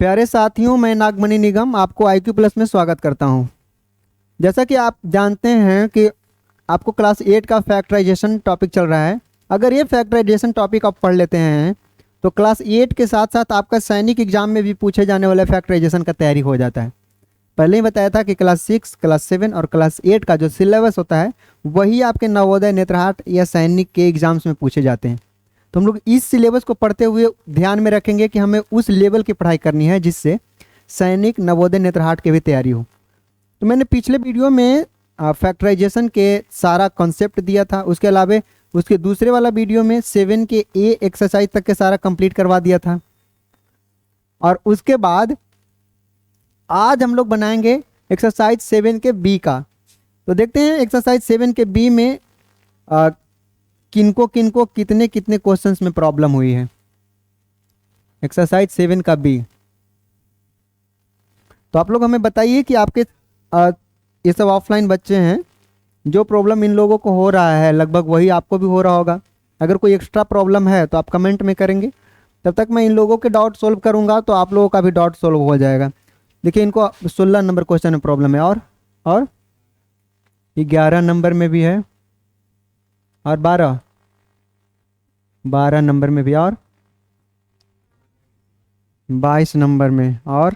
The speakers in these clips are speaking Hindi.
प्यारे साथियों, मैं नागमणि निगम आपको IQ प्लस में स्वागत करता हूं। जैसा कि आप जानते हैं कि आपको क्लास 8 का फैक्टराइजेशन टॉपिक चल रहा है। अगर ये फैक्टराइजेशन टॉपिक आप पढ़ लेते हैं तो क्लास 8 के साथ साथ आपका सैनिक एग्जाम में भी पूछे जाने वाले फैक्टराइजेशन का तैयारी हो जाता है। पहले ही बताया था कि क्लास 6, क्लास 7 और क्लास 8 का जो सिलेबस होता है वही आपके नवोदय, नेत्रहाट या सैनिक के एग्जाम्स में पूछे जाते हैं। तो हम लोग इस सिलेबस को पढ़ते हुए ध्यान में रखेंगे कि हमें उस लेवल की पढ़ाई करनी है जिससे सैनिक, नवोदय, नेत्रहाट की भी तैयारी हो। तो मैंने पिछले वीडियो में फैक्टराइजेशन के सारा कॉन्सेप्ट दिया था। उसके अलावा उसके दूसरे वाला वीडियो में 7 के ए एक्सरसाइज तक के सारा कंप्लीट करवा दिया था। और उसके बाद आज हम लोग बनाएंगे एक्सरसाइज 7 के बी का। तो देखते हैं एक्सरसाइज 7 के बी में किनको किनको कितने कितने क्वेश्चंस में प्रॉब्लम हुई है। एक्सरसाइज 7 का बी। तो आप लोग हमें बताइए कि आपके ये सब ऑफलाइन बच्चे हैं, जो प्रॉब्लम इन लोगों को हो रहा है लगभग वही आपको भी हो रहा होगा। अगर कोई एक्स्ट्रा प्रॉब्लम है तो आप कमेंट में करेंगे, तब तक मैं इन लोगों के डाउट सोल्व करूंगा तो आप लोगों का भी डाउट सोल्व हो जाएगा। देखिए, इनको 16 नंबर क्वेश्चन में प्रॉब्लम है और 11 नंबर में भी है और 12 नंबर में भी और 22 नंबर में और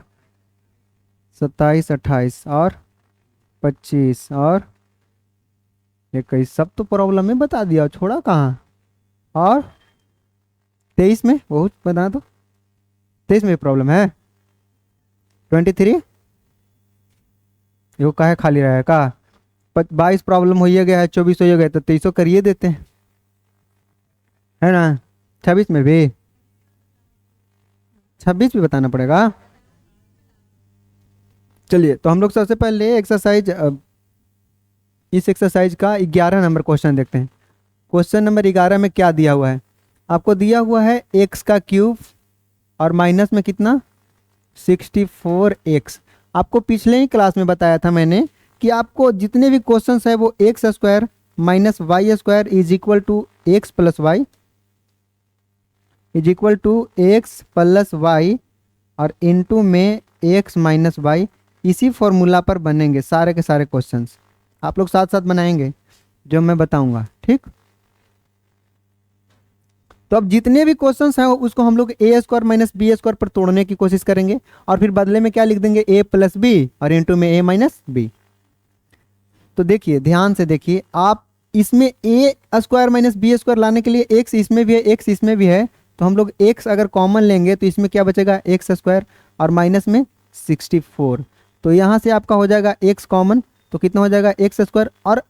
27, 28 और 25 और 21। सब तो प्रॉब्लम है, बता दिया, छोड़ा कहाँ। और 23 में बहुत बता दो, 23 में प्रॉब्लम है। 23 यो काहे खाली रहा है का। 22 प्रॉब्लम हो ही गया है, 24 हो गया तो 23 करिए देते हैं, है ना। 26 में भी 26 भी बताना पड़ेगा। चलिए, तो हम लोग सबसे पहले एक्सरसाइज इस एक्सरसाइज का 11 नंबर क्वेश्चन देखते हैं। क्वेश्चन नंबर 11 में क्या दिया हुआ है। आपको दिया हुआ है x का क्यूब और माइनस में कितना 64x। आपको पिछले ही क्लास में बताया था मैंने कि आपको जितने भी क्वेश्चंस है वो x square minus y square is equal to x plus y is equal to x plus y और इनटू में एक्स माइनस वाई, इसी फॉर्मूला पर बनेंगे सारे के सारे क्वेश्चंस। आप लोग साथ साथ बनाएंगे जो मैं बताऊंगा, ठीक। तो अब जितने भी क्वेश्चंस हैं उसको हम लोग ए स्क्वायर माइनस बी स्क्वायर पर तोड़ने की कोशिश करेंगे और फिर बदले में क्या लिख देंगे, ए प्लस बी और इनटू में ए माइनस बी। तो देखिए, ध्यान से देखिए, आप इसमें ए स्क्वायर माइनस बी स्क्वायर लाने के लिए एक्स इसमें भी है, एक्स इसमें भी है, तो हम लोग एक्स अगर कॉमन लेंगे तो इसमें क्या बचेगा, एक्स स्क्वायर और माइनस में 64। तो यहाँ से आपका हो जाएगा एक्स कॉमन, तो कितना हो जाएगा एक्स स्क्वायर और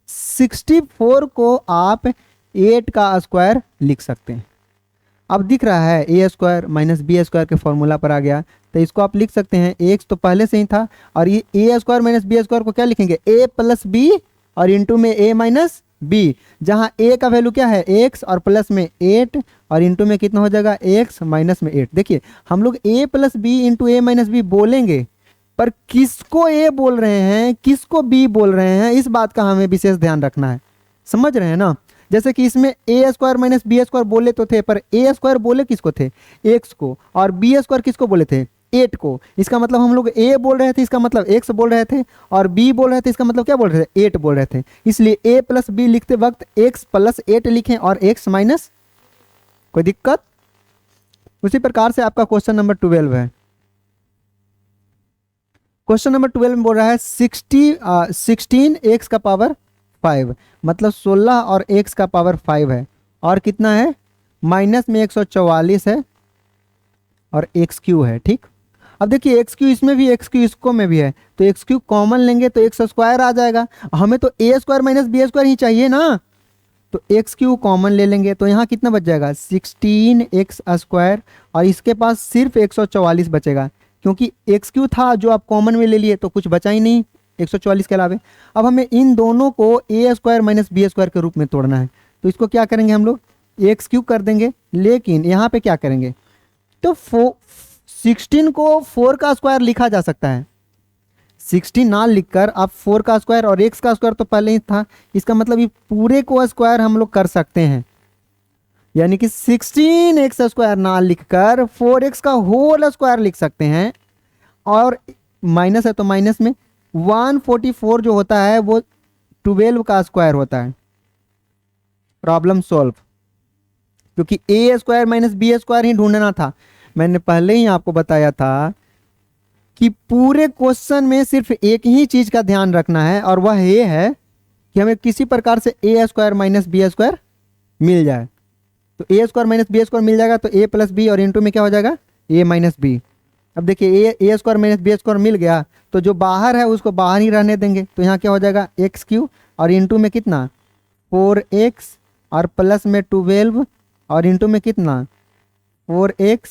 64 को आप 8 का स्क्वायर लिख सकते हैं। अब दिख रहा है A square minus b square के फॉर्मूला पर आ गया, तो इसको आप लिख सकते हैं, एक्स तो पहले से ही था और ये ए स्क्वायर माइनस बी स्क्वायर को क्या लिखेंगे, ए प्लस बी और इंटू में ए माइनस बी, जहाँ ए का वैल्यू क्या है एक्स और प्लस में 8 और इंटू में कितना हो जाएगा एक्स माइनस में 8। देखिए, हम लोग ए plus b into a minus B बोलेंगे, पर किसको ए बोल रहे हैं किसको बी बोल रहे हैं इस बात का हमें विशेष ध्यान रखना है। समझ रहे हैं ना। जैसे कि इसमें ए स्क्वायर माइनस बी स्क्वायर बोले तो थे, पर ए स्क्वायर बोले किसको थे, एक्स को, और बी स्क्वायर किसको बोले थे, 8 को। इसका मतलब हम लोग ए बोल रहे थे, इसका मतलब एक्स बोल रहे थे, और बी बोल रहे थे, इसका मतलब क्या बोल रहे थे, 8 बोल रहे थे। इसलिए ए प्लस बी लिखते वक्त एक्स प्लस 8 लिखें और एक्स माइनस, कोई दिक्कत। उसी प्रकार से आपका क्वेश्चन नंबर 12 है। क्वेश्चन नंबर 12 में बोल रहा है 16 एक्स का पावर 5, मतलब 16 और एक्स का पावर 5 है, और कितना है माइनस में 144 है और एक्स क्यू है, ठीक। अब देखिए, एक्स क्यू इसमें भी, एक्स क्यू इसको में भी है, तो एक्स क्यू कॉमन लेंगे तो एक्स स्क्वायर आ जाएगा। हमें तो ए स्क्वायर माइनस बी स्क्वायर ही चाहिए ना, तो एक्स क्यू कॉमन ले लेंगे तो यहाँ कितना बच जाएगा 16 एक्स स्क्वायर, और इसके पास सिर्फ 144 बचेगा, क्योंकि एक्स क्यू था जो आप कॉमन में ले लिए तो कुछ बचा ही नहीं 144 के अलावे। अब हमें इन दोनों को ए स्क्वायर माइनस बी स्क्वायर के रूप में तोड़ना है, तो इसको क्या करेंगे हम लोग, एक्स क्यू कर देंगे। लेकिन यहाँ पे क्या करेंगे, तो 16 को 4 का स्क्वायर लिखा जा सकता है। 16 ना लिखकर आप 4 का स्क्वायर, और एक्स का स्क्वायर तो पहले ही था, इसका मतलब ये पूरे को स्क्वायर हम लोग कर सकते हैं। यानी कि 16x² ना लिखकर 4x का होल स्क्वायर लिख सकते हैं। और माइनस है तो माइनस में 144 जो होता है वो 12 का स्क्वायर होता है। Problem solve. क्योंकि a² माइनस b² ही ढूंढना था। मैंने पहले ही आपको बताया था कि पूरे क्वेश्चन में सिर्फ एक ही चीज का ध्यान रखना है, और वह ये है कि हमें किसी प्रकार से a² माइनस b² मिल जाए। तो a² माइनस b² मिल जाएगा तो a प्लस बी और इंटू में क्या हो जाएगा a माइनस बी। अब देखिए a² माइनस b² मिल गया तो जो बाहर है उसको बाहर ही रहने देंगे, तो यहाँ क्या हो जाएगा x³ और इंटू में कितना 4x और प्लस में 12 और इंटू में कितना 4x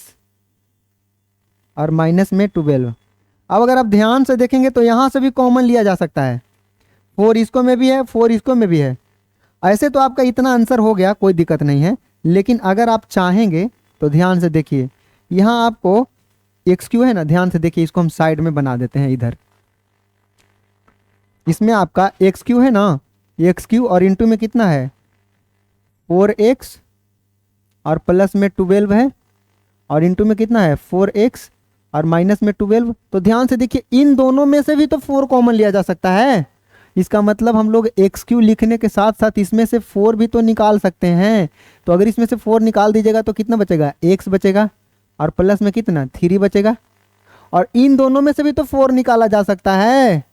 और माइनस में 12। अब अगर आप ध्यान से देखेंगे तो यहाँ से भी कॉमन लिया जा सकता है, 4 इसको में भी है 4 इसको में भी है। ऐसे तो आपका इतना आंसर हो गया, कोई दिक्कत नहीं है। लेकिन अगर आप चाहेंगे तो ध्यान से देखिए, यहाँ आपको x³ है ना, ध्यान से देखिए, इसको हम साइड में बना देते हैं इधर। इसमें आपका x³ है ना, x³ और इंटू में कितना है 4x और प्लस में 12 है और इंटू में कितना है 4x और माइनस में 12। तो ध्यान से देखिए इन दोनों में से भी तो 4 कॉमन लिया जा सकता है। इसका मतलब हम लोग x³ लिखने के साथ साथ इसमें से 4 भी तो निकाल सकते हैं। तो अगर इसमें से 4 निकाल दीजिएगा तो कितना बचेगा x बचेगा और प्लस में कितना 3 बचेगा। और इन दोनों में से भी तो 4 निकाला जा सकता है,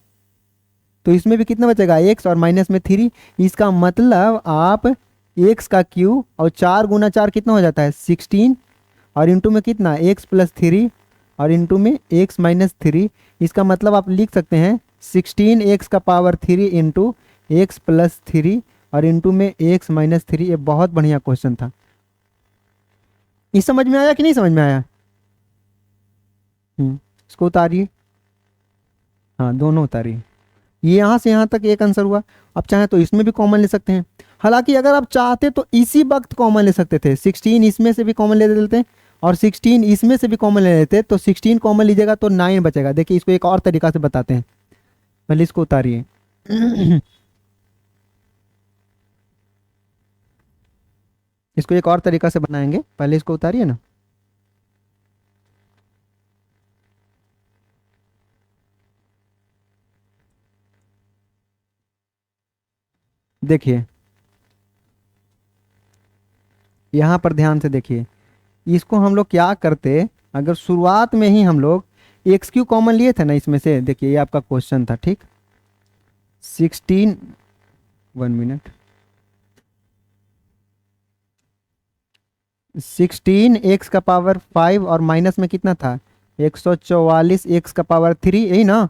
तो इसमें भी कितना बचेगा x और माइनस में 3। इसका मतलब आप x का क्यू और 4 गुना 4 कितना हो जाता है 16 और इंटू में कितना x प्लस 3 और इंटू में x माइनस 3। इसका मतलब आप लिख सकते हैं 16x का पावर 3 इंटू x प्लस 3 और इंटू में x माइनस 3। ये बहुत बढ़िया क्वेश्चन था। ये समझ में आया कि नहीं समझ में आया? इसको उतारिए। हाँ दोनों उतारिए। ये यहाँ से यहाँ तक एक आंसर हुआ। आप चाहें तो इसमें भी कॉमन ले सकते हैं। हालांकि अगर आप चाहते तो इसी वक्त कॉमन ले सकते थे, 16 इसमें से भी कॉमन ले लेते और 16 इसमें से भी कॉमन ले लेते, तो 16 कॉमन लीजिएगा तो 9 बचेगा। देखिए इसको एक और तरीका से बताते हैं, पहले इसको उतारिए। इसको एक और तरीका से बनाएंगे, पहले इसको उतारिए ना। देखिए यहाँ पर ध्यान से देखिए, इसको हम लोग क्या करते, अगर शुरुआत में ही हम लोग x³ कॉमन लिए थे ना इसमें से। देखिए ये आपका क्वेश्चन था, ठीक 16 1 मिनट 16x का पावर 5 और माइनस में कितना था 144 x का पावर 3, यही ना।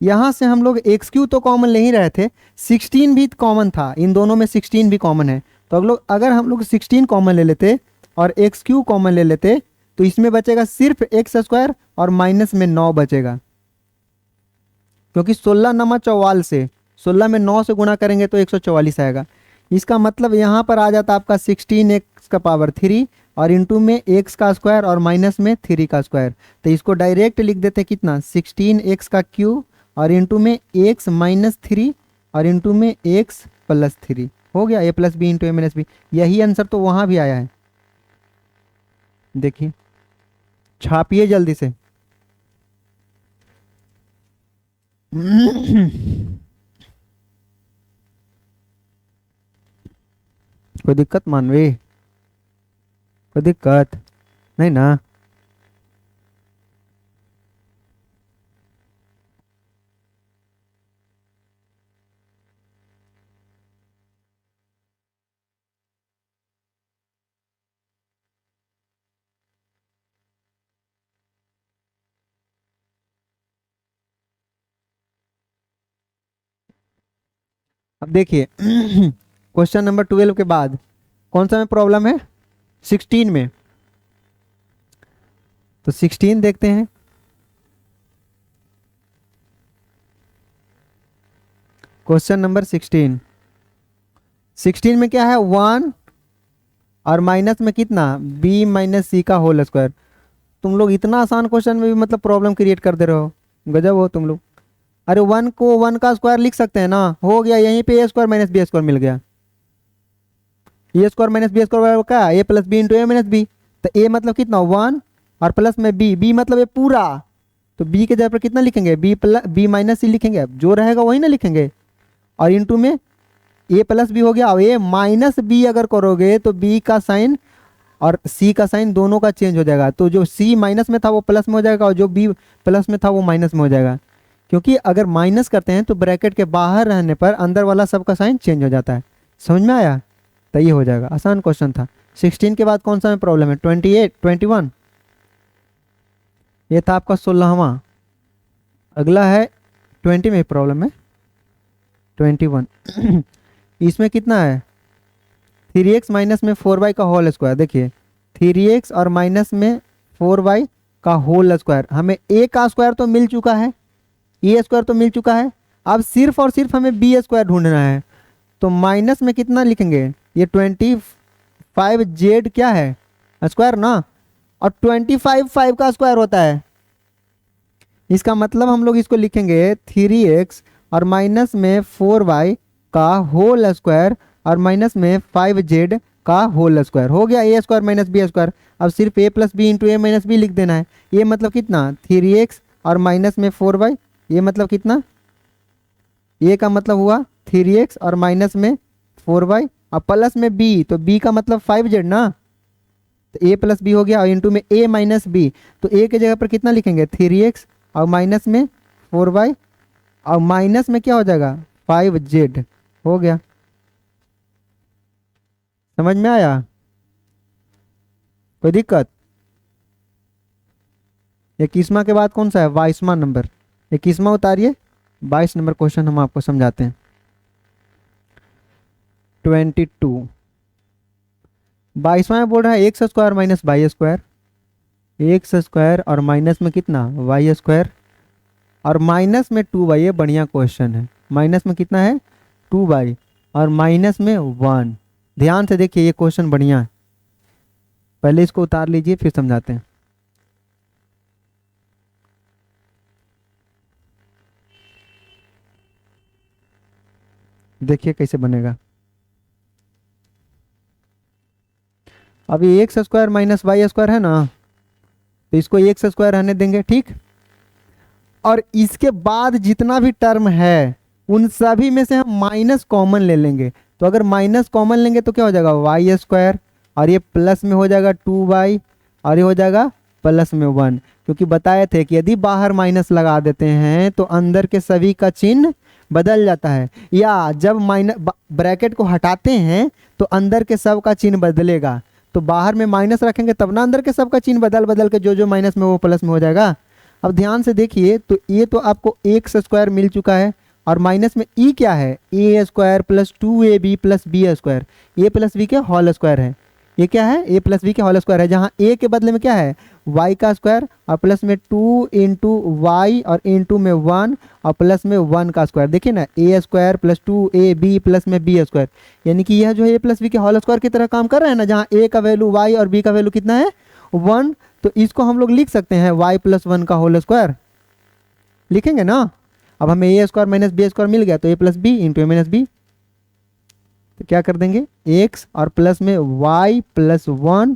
यहाँ से हम लोग x³ तो कॉमन ले ही रहे थे, 16 भी कॉमन था, इन दोनों में 16 भी कॉमन है। तो अगर हम लोग 16 कॉमन ले लेते और x³ कॉमन ले लेते तो इसमें बचेगा सिर्फ x² और माइनस में 9 बचेगा। क्योंकि 16 नमा 44 से 16 में 9 से गुणा करेंगे तो 144 आएगा। इसका मतलब यहाँ पर आ जाता आपका 16x का पावर 3 और इंटू में x का स्क्वायर और माइनस में 3 का स्क्वायर। तो इसको डायरेक्ट लिख देते कितना 16x का क्यूब और इंटू में x माइनस 3 और इंटू में x प्लस 3। हो गया a plus b into a minus b. यही आंसर तो वहाँ भी आया है। देखिए छापिए जल्दी से। कोई दिक्कत मानवी? कोई दिक्कत नहीं ना? अब देखिए क्वेश्चन नंबर 12 के बाद कौन सा में प्रॉब्लम है 16 में। तो 16 देखते हैं। क्वेश्चन नंबर 16 में क्या है 1 और माइनस में कितना b माइनस सी का होल स्क्वायर। तुम लोग इतना आसान क्वेश्चन में भी मतलब प्रॉब्लम क्रिएट कर दे रहे हो, गजब हो तुम लोग। अरे 1 को 1 का स्क्वायर लिख सकते हैं ना, हो गया यहीं पे a² माइनस b² मिल गया। A square minus b square बराबर क्या, ए plus b into a minus B. तो ए मतलब कितना 1 और प्लस में बी, बी मतलब ये पूरा, तो बी के जगह पर कितना लिखेंगे, बी प्लस बी माइनस सी लिखेंगे, अब जो रहेगा वही ना लिखेंगे। और इंटू में ए प्लस बी हो गया, और ए माइनस बी अगर करोगे तो बी का साइन और सी का साइन दोनों का चेंज हो जाएगा। तो जो सी माइनस में था वो प्लस में हो जाएगा, और जो बी प्लस में था वो माइनस में हो जाएगा। क्योंकि अगर माइनस करते हैं तो ब्रैकेट के बाहर रहने पर अंदर वाला सबका साइन चेंज हो जाता है। समझ में आया? तो ये हो जाएगा, आसान क्वेश्चन था। 16 के बाद कौन सा में प्रॉब्लम है, 28 21, ये था आपका 16वां। अगला है 20 में प्रॉब्लम है 21। इसमें कितना है, 3x माइनस में 4y का होल स्क्वायर। देखिए 3x और माइनस में 4y का होल स्क्वायर, हमें a का स्क्वायर तो मिल चुका है, ए स्क्वायर तो मिल चुका है, अब सिर्फ और सिर्फ हमें बी स्क्वायर ढूंढना है। तो माइनस में कितना लिखेंगे, ये 25z क्या है स्क्वायर ना, और 25 5 का स्क्वायर होता है। इसका मतलब हम लोग इसको लिखेंगे 3x और माइनस में 4y का होल स्क्वायर और माइनस में 5z का होल स्क्वायर। हो गया a square minus b square. अब सिर्फ a plus b into a minus b लिख देना है। ये मतलब कितना 3x और माइनस में 4y, ये मतलब कितना, ए का मतलब हुआ 3x और माइनस में 4y और प्लस में b, तो b का मतलब 5z ना, तो a प्लस बी हो गया, और इंटू में a माइनस बी। तो a के जगह पर कितना लिखेंगे 3x और माइनस में 4y और माइनस में क्या हो जाएगा 5z। हो गया, समझ में आया, कोई दिक्कत? 21वां के बाद कौन सा है, 22वां नंबर। 21वां उतारिए, 22 नंबर क्वेश्चन हम आपको समझाते हैं। 22 22वां में बोल रहा है x square minus y square, x square और माइनस में कितना वाई स्क्वायर और माइनस में 2y। ये बढ़िया क्वेश्चन है। माइनस में कितना है 2y और माइनस में 1। ध्यान से देखिए, ये क्वेश्चन बढ़िया है। पहले इसको उतार लीजिए फिर समझाते हैं। देखिए कैसे बनेगा। अभी x square minus y square है ना, तो इसको एक्स स्क्वायर रहने देंगे, ठीक। और इसके बाद जितना भी टर्म है उन सभी में से हम माइनस कॉमन ले लेंगे। तो अगर माइनस कॉमन लेंगे तो क्या हो जाएगा वाई स्क्वायर, और ये प्लस में हो जाएगा 2y, और ये हो जाएगा प्लस में 1। क्योंकि बताए थे कि यदि बाहर माइनस लगा देते हैं तो अंदर के सभी का चिन्ह बदल जाता है, या जब माइनस ब्रैकेट को हटाते हैं तो अंदर के सब का चिन्ह बदलेगा। तो बाहर में माइनस रखेंगे तब ना अंदर के सब का चिन्ह बदल बदल के जो जो माइनस में वो प्लस में हो जाएगा। अब ध्यान से देखिए, तो ये तो आपको एक्स स्क्वायर मिल चुका है, और माइनस में ई क्या है A square plus 2ab plus B square, A plus B के होल स्क्वायर है। ये क्या है ए प्लस बी के होल स्क्वायर है, जहाँ ए के बदले में क्या है y का स्क्वायर और प्लस में 2 इंटू वाई और इंटू में 1 और प्लस में 1 का स्क्वायर। देखिए ना ए स्क्वायर प्लस 2ab प्लस में बी स्क्वायर, यानी कि यह जो है ए प्लस बी के होल स्क्वायर की तरह काम कर रहा है ना, जहाँ ए का वैल्यू y और b का वैल्यू कितना है 1। तो इसको हम लोग लिख सकते हैं y प्लस 1 का होल स्क्वायर, लिखेंगे ना। अब हमें ए स्क्वायर माइनस बी स्क्वायर मिल गया, तो ए plus b into a minus B, तो क्या कर देंगे x और प्लस में y प्लस 1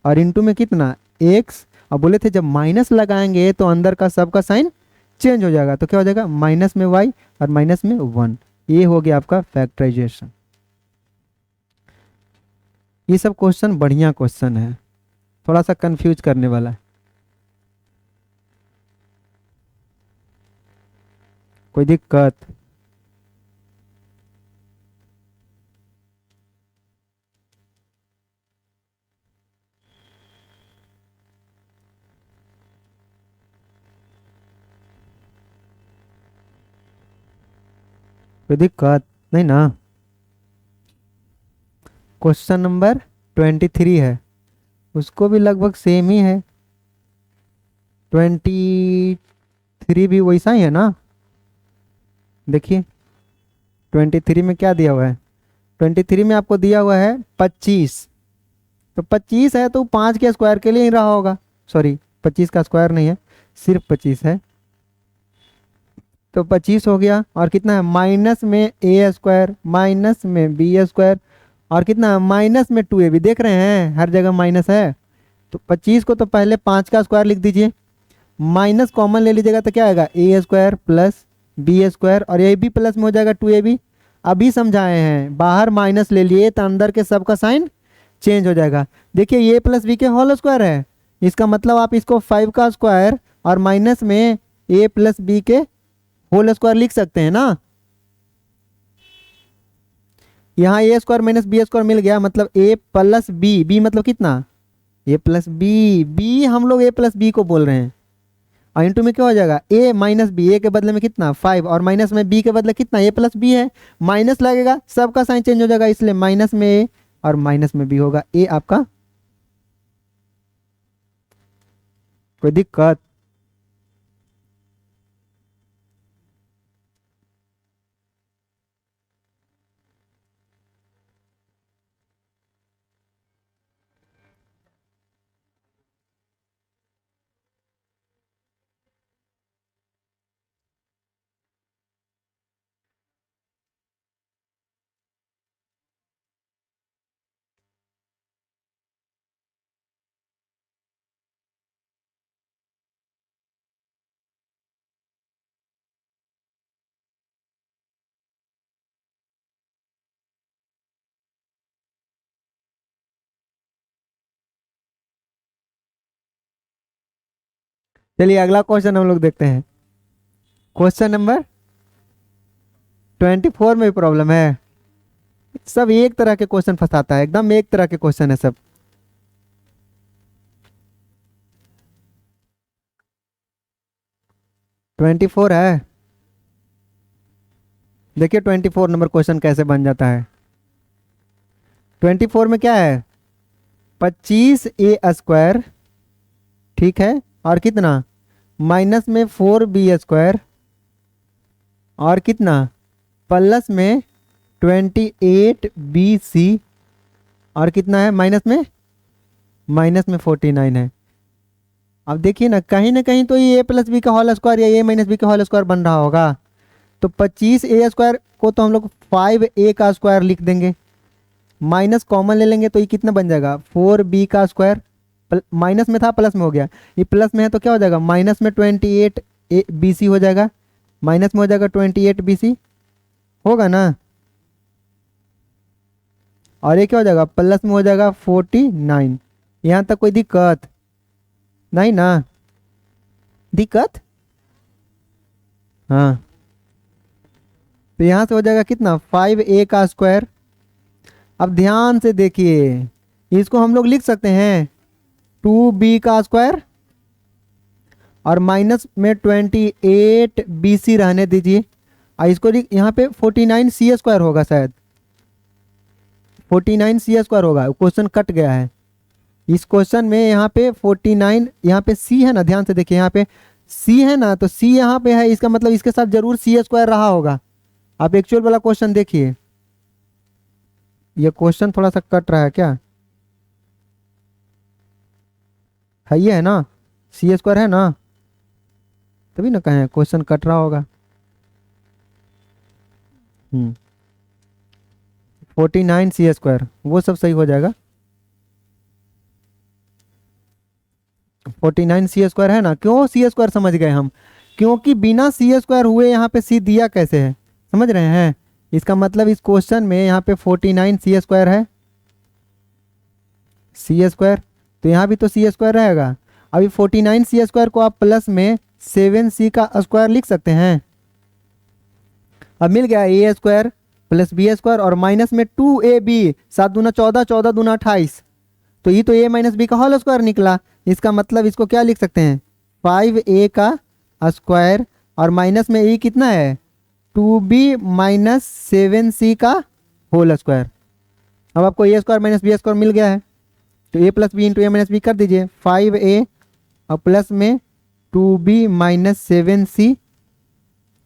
और इंटू में कितना x। और बोले थे जब माइनस लगाएंगे तो अंदर का सब का साइन चेंज हो जाएगा, तो क्या हो जाएगा माइनस में y और माइनस में 1। ये हो गया आपका फैक्टराइजेशन। ये सब क्वेश्चन बढ़िया क्वेश्चन है, थोड़ा सा कंफ्यूज करने वाला है। कोई दिक्कत? कोई दिक्कत नहीं ना। क्वेश्चन नंबर 23 है, उसको भी लगभग सेम ही है। 23 भी वैसा ही है ना। देखिए 23 में क्या दिया हुआ है, 23 में आपको दिया हुआ है 25। तो 25 है तो 5 के स्क्वायर के लिए ही रहा होगा, सॉरी 25 का स्क्वायर नहीं है, सिर्फ 25 है। तो 25 हो गया, और कितना है माइनस में ए स्क्वायर माइनस में बी स्क्वायर और कितना माइनस में 2ab, देख रहे हैं हर जगह माइनस है। तो 25 को तो पहले 5 का स्क्वायर लिख दीजिए, माइनस कॉमन ले लीजिएगा तो क्या आएगा ए स्क्वायर प्लस बी स्क्वायर, और ये भी प्लस में हो जाएगा 2ab। अभी समझाए हैं बाहर माइनस ले लिए तो अंदर के सब का साइन चेंज हो जाएगा। देखिए ये प्लस बी के होल स्क्वायर है, इसका मतलब आप इसको 5 का स्क्वायर और माइनस में ए प्लस बी के होल स्क्वायर लिख सकते हैं ना। यहाँ ए स्क्वायर माइनस बी स्क्वायर मिल गया, मतलब ए प्लस बी, बी मतलब कितना ए प्लस बी, बी हम लोग ए प्लस बी को बोल रहे हैं। और इंटू में क्या हो जाएगा ए माइनस बी, ए के बदले में कितना 5 और माइनस में बी के बदले कितना ए प्लस बी है, माइनस लगेगा सबका साइन चेंज हो जाएगा, इसलिए माइनस में ए और माइनस में बी होगा। ए आपका कोई दिक्कत? चलिए अगला क्वेश्चन हम लोग देखते हैं। क्वेश्चन नंबर 24 में भी प्रॉब्लम है। सब एक तरह के क्वेश्चन फंसाता है, एकदम एक तरह के क्वेश्चन है सब। ट्वेंटी फोर है, देखिए 24 नंबर क्वेश्चन कैसे बन जाता है। 24 में क्या है 25a² ठीक है, और कितना माइनस में 4b² और कितना प्लस में 28bc और कितना है माइनस में 49 है। अब देखिए ना कहीं तो ये a प्लस बी का होल स्क्वायर या a माइनस बी का होल स्क्वायर बन रहा होगा। तो 25a² को तो हम लोग 5a का स्क्वायर लिख देंगे, माइनस कॉमन ले लेंगे तो ये कितना बन जाएगा 4b का स्क्वायर, माइनस में था प्लस में हो गया, ये प्लस में है तो क्या हो जाएगा माइनस में 28bc हो जाएगा, माइनस में हो जाएगा 28bc होगा ना, और ये क्या हो जाएगा प्लस में हो जाएगा 49। यहाँ तक कोई दिक्कत नहीं ना? दिक्कत हाँ। तो यहाँ से हो जाएगा कितना 5a का स्क्वायर। अब ध्यान से देखिए इसको हम लोग लिख सकते हैं 2b का स्क्वायर और माइनस में 28bc रहने दीजिए, और इसको यहाँ पे 49c² होगा, शायद 49c² होगा, क्वेश्चन कट गया है इस क्वेश्चन में। यहाँ पे 49, यहाँ पे c है ना, ध्यान से देखिए यहाँ पे c है ना, तो c यहाँ पे है, इसका मतलब इसके साथ जरूर c² रहा होगा। आप एक्चुअल वाला क्वेश्चन देखिए, ये क्वेश्चन थोड़ा सा कट रहा है क्या, है ये है ना c² है ना, तभी ना कहें क्वेश्चन कट रहा होगा। 49c² वो सब सही हो जाएगा। 49c² है ना, क्यों c² समझ गए हम, क्योंकि बिना c² हुए यहाँ पे c दिया कैसे है, समझ रहे हैं। इसका मतलब इस क्वेश्चन में यहाँ पे 49c² है, c², तो यहाँ भी तो c² रहेगा। अभी 49c² को आप प्लस में 7c का स्क्वायर लिख सकते हैं। अब मिल गया a² प्लस b² और माइनस में 2ab, 7 दूना 14, 14 दूना 28, तो ये तो a माइनस बी का होल स्क्वायर निकला। इसका मतलब इसको क्या लिख सकते हैं 5a का स्क्वायर और माइनस में e कितना है 2b माइनस 7c का होल स्क्वायर। अब आपको a² माइनस b² मिल गया है, तो a plus b into a minus b कर दीजिए, 5a और प्लस में 2b माइनस 7c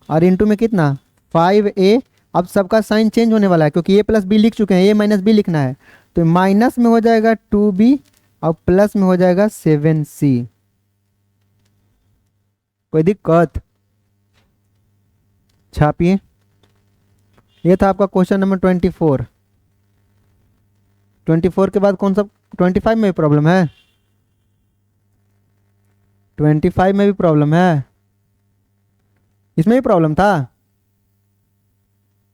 और इंटू में कितना 5a। अब सबका साइन चेंज होने वाला है क्योंकि a प्लस बी लिख चुके हैं, a माइनस बी लिखना है, तो माइनस में हो जाएगा 2b और प्लस में हो जाएगा 7c। कोई दिक्कत? छापिए। ये था आपका क्वेश्चन नंबर 24। 24 के बाद कौन सा? 25 में भी प्रॉब्लम है? 25 में भी प्रॉब्लम है? इसमें भी प्रॉब्लम था?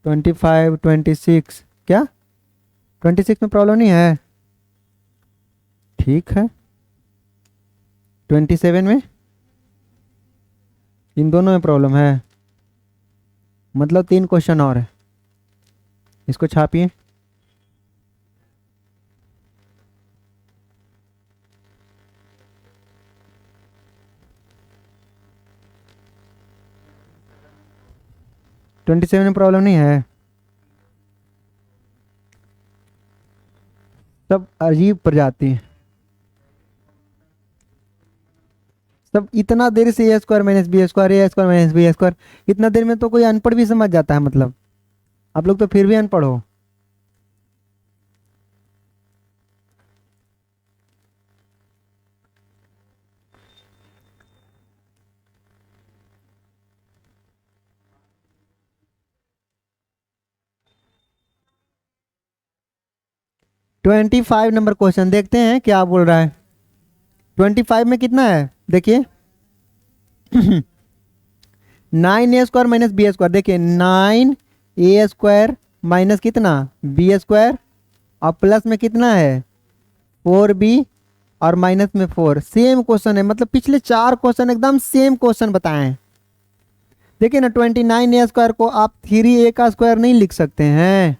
25, 26, क्या 26 में प्रॉब्लम नहीं है? ठीक है। 27 में? इन दोनों में प्रॉब्लम है, मतलब 3 क्वेश्चन और है। इसको छापिए। ट्वेंटी सेवन में प्रॉब्लम नहीं है? सब अजीब प्रजाति है। सब इतना देर से ए स्क्वायर माइनस बी स्क्वायर, ए स्क्वायर माइनस बी स्क्वायर, इतना देर में तो कोई अनपढ़ भी समझ जाता है। मतलब आप लोग तो फिर भी अनपढ़ हो। ट्वेंटी फाइव नंबर क्वेश्चन देखते हैं क्या बोल रहा है। 25 में कितना है देखिए। 9a² माइनस बी स्क्वायर, देखिए 9a² माइनस कितना बी स्क्वायर, और प्लस में कितना है 4b, और माइनस में 4। सेम क्वेश्चन है, मतलब पिछले 4 क्वेश्चन एकदम सेम क्वेश्चन बताए हैं। देखिए ना, 29a² को आप 3a² नहीं लिख सकते हैं,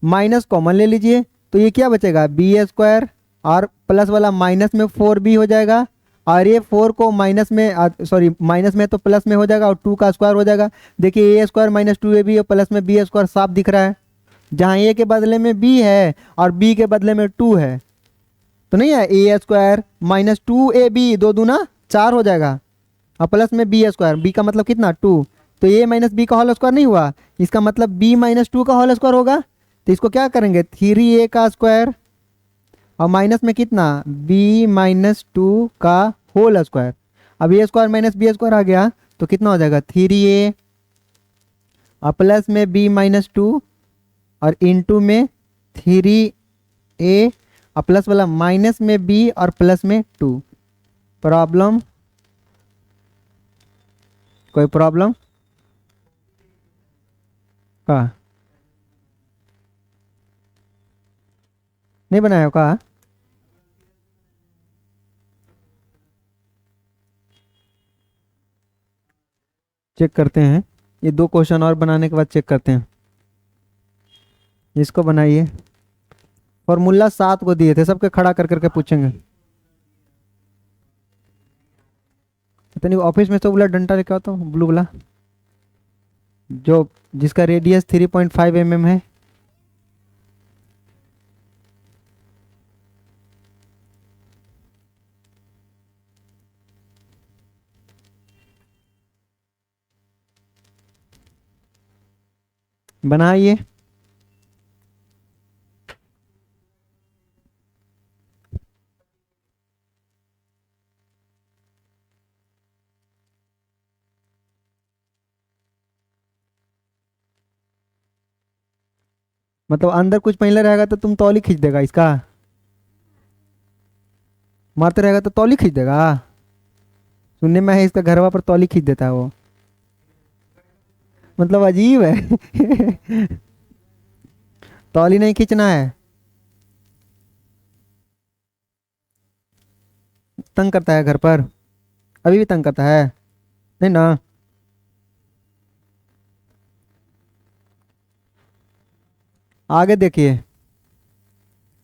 माइनस कॉमन ले लीजिए तो ये क्या बचेगा b² और प्लस वाला माइनस में 4b हो जाएगा, और ये 4 को माइनस में सॉरी माइनस में तो प्लस में हो जाएगा और 2 का स्क्वायर हो जाएगा। देखिए a² माइनस 2ab और प्लस में b² साफ दिख रहा है। जहाँ a के बदले में b है और b के बदले में 2 है तो नहीं है, a² माइनस 2ab, 2 दूना 4 हो जाएगा, और प्लस में b², b का मतलब कितना 2, तो a माइनस बी का होल स्क्वायर नहीं हुआ, इसका मतलब b माइनस 2 का होल स्क्वायर होगा। तो इसको क्या करेंगे 3a² और माइनस में कितना b माइनस 2 का होल स्क्वायर। अब a² माइनस b² आ गया तो कितना हो जाएगा 3a और प्लस में b माइनस 2 और इंटू में 3a और प्लस वाला माइनस में b और प्लस में 2। प्रॉब्लम? कोई प्रॉब्लम का नहीं बनाया हो का? चेक करते हैं, ये 2 क्वेश्चन और बनाने के बाद चेक करते हैं। इसको बनाइए। फॉर्मूला 7 को दिए थे, सबके खड़ा कर करके पूछेंगे। इतनी ऑफिस में तो बोला डंडा लेके आता हूँ ब्लू वाला, जो जिसका रेडियस 3.5 mm है। बनाइए। मतलब अंदर कुछ पहले रहेगा तो तुम तौली खींच देगा, इसका मारते रहेगा तो तौली खींच देगा। सुनने में है इसका घरवा पर तौली खींच देता है वो, मतलब अजीब है। तौली नहीं खींचना है, तंग करता है घर पर, अभी भी तंग करता है नहीं ना। आगे देखिए,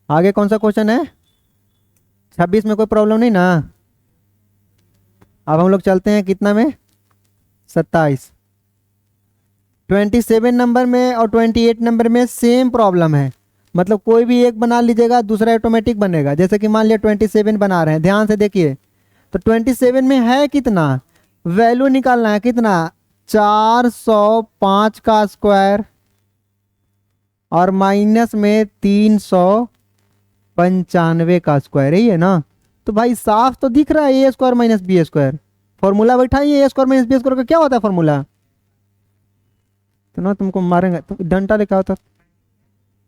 आगे कौन सा क्वेश्चन है 26 में? कोई प्रॉब्लम नहीं ना। अब हम लोग चलते हैं कितना में 27। 27 नंबर में और 28 नंबर में सेम प्रॉब्लम है, मतलब कोई भी एक बना लीजिएगा दूसरा ऑटोमेटिक बनेगा। जैसे कि मान लिया 27 बना रहे हैं, ध्यान से देखिए। तो 27 में है कितना, वैल्यू निकालना है कितना 405 का स्क्वायर और माइनस में 395 का स्क्वायर, यही है ना। तो भाई साफ तो दिख रहा है a² minus b²। Formula बैठाइए, a² minus b² का क्या होता है फॉर्मूला। तो ना तुमको मारेंगे, तुम डंडा लेकर होता।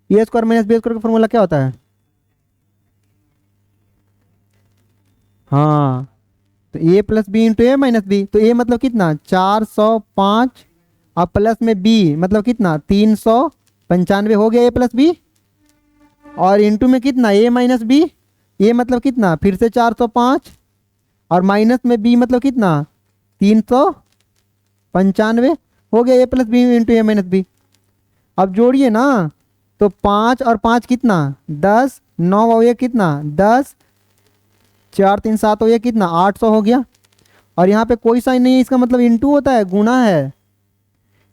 ए स्क्वायर माइनस बी स्क्वायर का फॉर्मूला क्या होता है? हाँ, तो ए plus b into a minus B. तो ए मतलब कितना 405 और प्लस में बी मतलब कितना 395 हो गया ए प्लस बी। और इंटू में कितना ए माइनस बी, ए मतलब कितना फिर से 405 और माइनस में बी मतलब कितना 395 हो गया ए plus b into a minus B. अब जोड़िए ना, तो 5 और 5 कितना 10, 9 और ये कितना 10, 4 3 7 हो ये कितना 800 हो गया। और यहाँ पे कोई साइन नहीं है, इसका मतलब इंटू होता है, गुना है।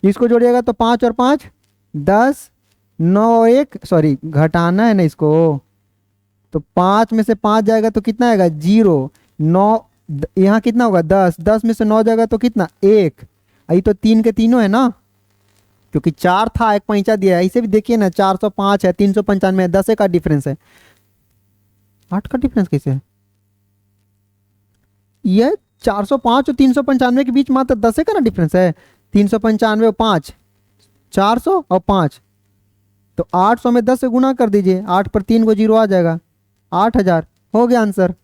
इसको जोड़िएगा तो 5 और 5 10, 9 और 1 सॉरी घटाना है ना इसको, तो 5 में से 5 जाएगा तो कितना आएगा 0, 9 यहाँ कितना होगा 10, 10 में से 9 जाएगा तो कितना 1। यही तो 3 के तीनों है ना, क्योंकि 4 था एक पैंचा दिया है। इसे भी देखिए ना 405 है 395 है, 10 का डिफरेंस है। 8 का डिफरेंस कैसे है? ये 405 और 395 के बीच मात्र 10 का ना डिफरेंस है। 395 और 5 400 और 5, तो 800 में 10 से गुना कर दीजिए, 8 पर 3 को 0 आ जाएगा, 8000 हो गया आंसर।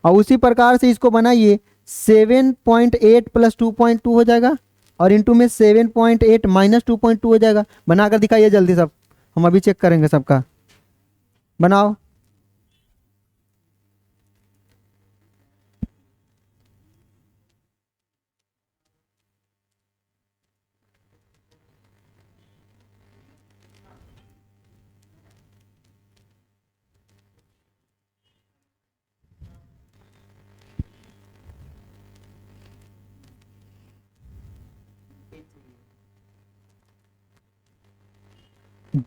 और उसी प्रकार से इसको बनाइए 7.8 प्लस 2.2 हो जाएगा और इंटू में 7.8 माइनस 2.2 हो जाएगा। बनाकर दिखाइए जल्दी सब, हम अभी चेक करेंगे सबका। बनाओ।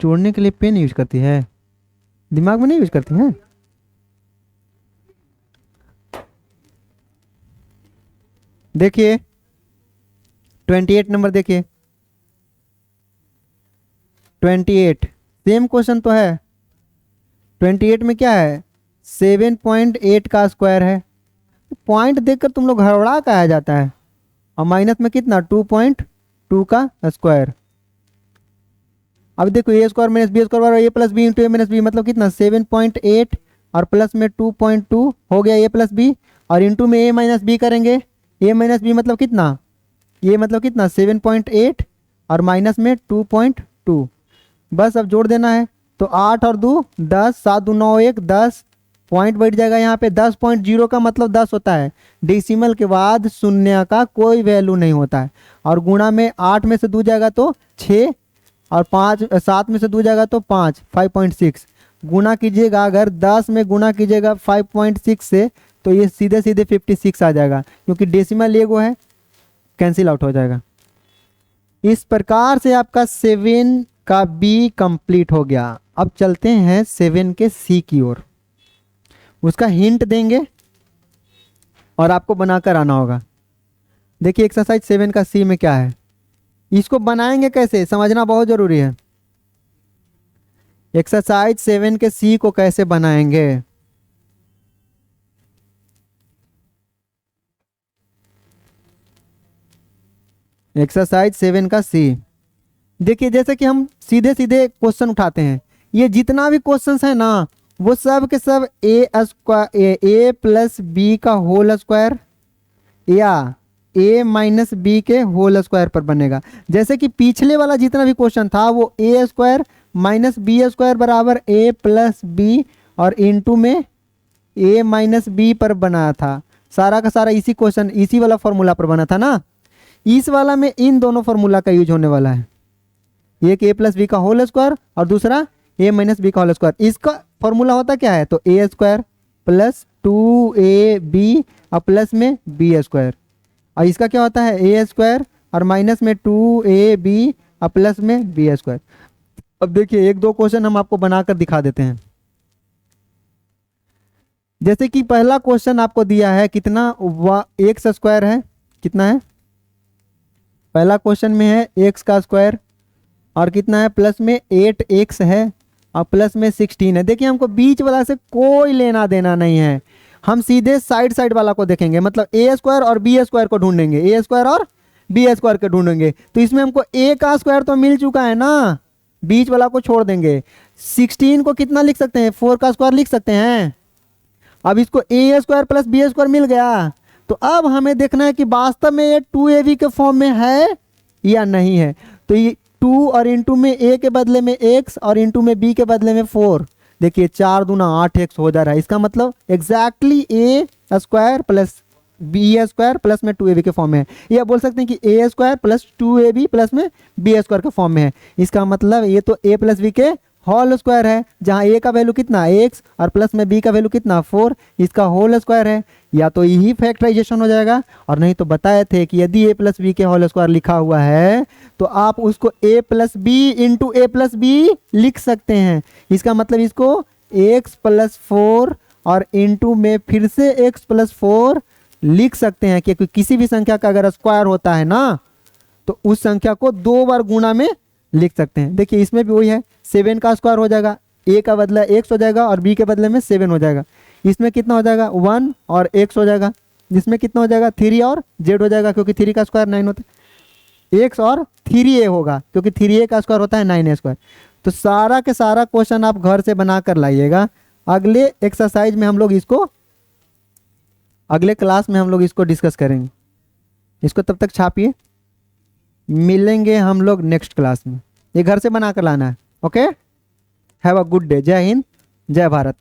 जोड़ने के लिए पेन यूज करती है, दिमाग में नहीं यूज करती है। देखिए 28 नंबर देखिए, 28 सेम क्वेश्चन तो है। 28 में क्या है 7.8 का स्क्वायर है। पॉइंट देखकर तुम लोग हड़बड़ा का आ जाता है। और माइनस में कितना 2.2 का स्क्वायर। अब देखो ए square minus b square A plus b into a minus B मतलब कितना 7.8 और प्लस में 2.2 हो गया ए प्लस बी, और इंटू में ए माइनस बी करेंगे। ए माइनस बी मतलब कितना, ये मतलब कितना 7.8 और माइनस में 2.2। बस अब जोड़ देना है, तो 8 और 2 10, 7 2 9 1 10, पॉइंट बैठ जाएगा यहाँ पे। 10.0 का मतलब 10 होता है। डेसिमल के बाद शून्य का कोई वैल्यू नहीं होता है। और गुणा में 8 में से 2 जाएगा तो 6 और 5 7 में से 2 जाएगा तो 5 5.6। गुना कीजिएगा, अगर 10 में गुना कीजिएगा 5.6 से तो ये सीधे सीधे 56 आ जाएगा, क्योंकि डेसिमल एगो है, कैंसिल आउट हो जाएगा। इस प्रकार से आपका 7 का बी कंप्लीट हो गया। अब चलते हैं 7 के सी की ओर, उसका हिंट देंगे और आपको बनाकर आना होगा। देखिए एक्सरसाइज 7 का सी में क्या है, इसको बनाएंगे कैसे समझना बहुत जरूरी है। एक्सरसाइज 7 के सी को कैसे बनाएंगे, एक्सरसाइज 7 का सी। देखिए जैसे कि हम सीधे सीधे क्वेश्चन उठाते हैं, ये जितना भी क्वेश्चंस है ना वो सब के सब ए प्लस बी का होल स्क्वायर या ए माइनस बी के होल स्क्वायर पर बनेगा। जैसे कि पिछले वाला जितना भी क्वेश्चन था वो ए स्क्वायर माइनस बी स्क्वायर बराबर ए प्लस बी और इंटू में ए माइनस बी पर बना था। सारा का सारा इसी क्वेश्चन इसी वाला फॉर्मूला पर बना था ना। इस वाला में इन दोनों फॉर्मूला का यूज होने वाला है, एक ए प्लस बी का होल स्क्वायर और दूसरा ए माइनस बी का होल स्क्वायर। इसका फॉर्मूला होता क्या है, तो ए स्क्वायर प्लस 2ab और प्लस में बी स्क्वायर। और इसका क्या होता है ए स्क्वायर और माइनस में 2ab और प्लस में बी स्क्वायर। अब देखिए एक दो क्वेश्चन हम आपको बनाकर दिखा देते हैं। जैसे कि पहला क्वेश्चन आपको दिया है कितना एक्स स्क्वायर है, कितना है पहला क्वेश्चन में है एक्स का स्क्वायर और कितना है प्लस में 8x है और प्लस में 16 है। देखिए हमको बीच वाला से कोई लेना देना नहीं है, हम सीधे साइड साइड वाला को देखेंगे, मतलब ए स्क्वायर और बी स्क्वायर को ढूंढेंगे, ए स्क्वायर और बी स्क्वायर को ढूंढेंगे। तो इसमें हमको ए का स्क्वायर तो मिल चुका है ना, बीच वाला को छोड़ देंगे। 16 को कितना लिख सकते हैं, 4 का स्क्वायर लिख सकते हैं। अब इसको ए स्क्वायर प्लस बी स्क्वायर मिल गया। तो अब हमें देखना है कि वास्तव में ये 2ab के फॉर्म में है या नहीं है। तो ये 2 और इंटू में a के बदले में x और इंटू में b के बदले में 4। देखिए 4 दूना 8x हो जा रहा है। इसका मतलब exactly A square plus B square plus में 2ab के फॉर्म में है। या बोल सकते हैं कि ए स्क्वायर प्लस 2ab प्लस में बी स्क्वायर के फॉर्म में है। इसका मतलब ये तो a प्लस बी के होल स्क्वायर है, जहाँ a का वैल्यू कितना x और प्लस में b का वैल्यू कितना 4, इसका होल स्क्वायर है। या तो यही फैक्टराइजेशन हो जाएगा, और नहीं तो बताए थे कि यदि a प्लस बी के होल स्क्वायर लिखा हुआ है तो आप उसको a plus b into a plus b लिख सकते हैं। इसका मतलब इसको x प्लस 4 और इंटू में फिर से x प्लस 4 लिख सकते हैं, क्योंकि किसी भी संख्या का अगर स्क्वायर होता है ना तो उस संख्या को 2 बार गुणा में लिख सकते हैं। देखिए इसमें भी वही है, 7 का स्क्वायर हो जाएगा, a का बदला x हो जाएगा और b के बदले में 7 हो जाएगा। इसमें कितना हो जाएगा 1 और x हो जाएगा, जिसमें कितना हो जाएगा 3 और z हो जाएगा, क्योंकि 3 का स्क्वायर 9 होता है। x और 3a होगा, क्योंकि 3a का स्क्वायर होता है 9a स्क्वायर। तो सारा के सारा क्वेश्चन आप घर से बना कर लाइएगा। अगले एक्सरसाइज में हम लोग इसको, अगले क्लास में हम लोग इसको डिस्कस करेंगे। इसको तब तक छापिए, मिलेंगे हम लोग नेक्स्ट क्लास में। ये घर से बना कर लाना है। Okay, have a good day. जय हिंद, जय भारत।